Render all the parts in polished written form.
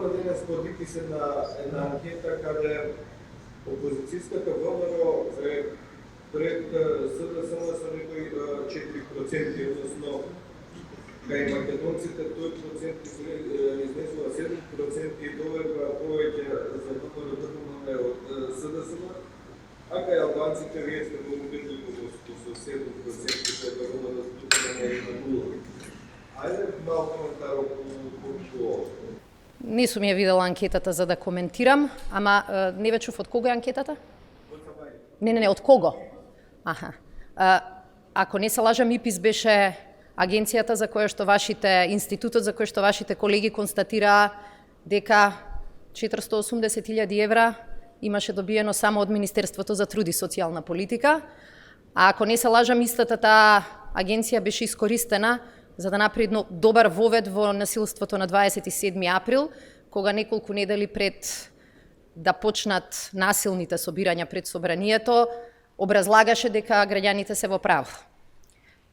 Вчера денес подики се на една анкета каде опозицијската ВМРО е пред СДСМ со некои 4%, односно кај македонците тој процент изнесува 7% и доверба повеќе за ВМРО од СДСМ, а кај албанците вие сте многу близко со 7% кај ВМРО има 0%. Ајде малку коментар околу ова. Не сум ја видела анкетата за да коментирам, ама не ве чув од кого е анкетата? Не, од кого? Аха. Ако не се лажам, ИПИС беше агенцијата за која што институтот за кој што вашите колеги констатираа дека 480.000 евра имаше добиено само од Министерството за труд и социјална политика, а ако не се лажам, истата таа агенција беше искористена за да направи добар вовед во насилството на 27 април, кога неколку недели пред да почнат насилните собирања пред собранието, образлагаше дека граѓаните се во право.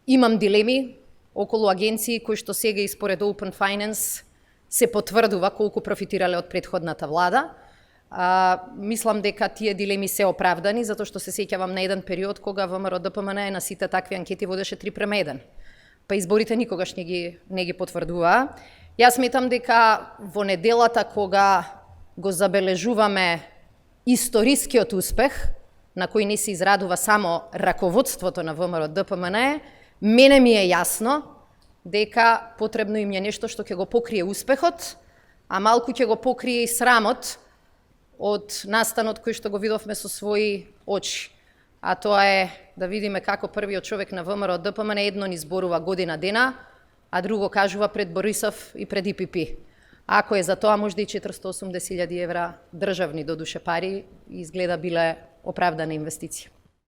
Имам дилеми околу агенции кои што сега и според Open Finance се потврдува колку профитирале од претходната влада. Мислам дека тие дилеми се оправдани, затоа што се сеќавам на еден период кога ВМРО ДПМН на сите такви анкети водеше 3:1. Па изборите никогаш не ги потврдуваа. Јас сметам дека во неделата кога го забележуваме историскиот успех, на кој не се израдува само раководството на ВМРО ДПМН, мене ми е јасно дека потребно им е нешто што ќе го покрие успехот, а малку ќе го покрие и срамот од настанот кој што го видовме со своји очи. А тоа е да видиме како првиот човек на ВМРО ДПМН едно ни зборува година дена, а друго кажува пред Борисов и пред ИПП. Ако е за тоа, можда и 480.000 евра државни додуше пари изгледа биле оправдана инвестиција.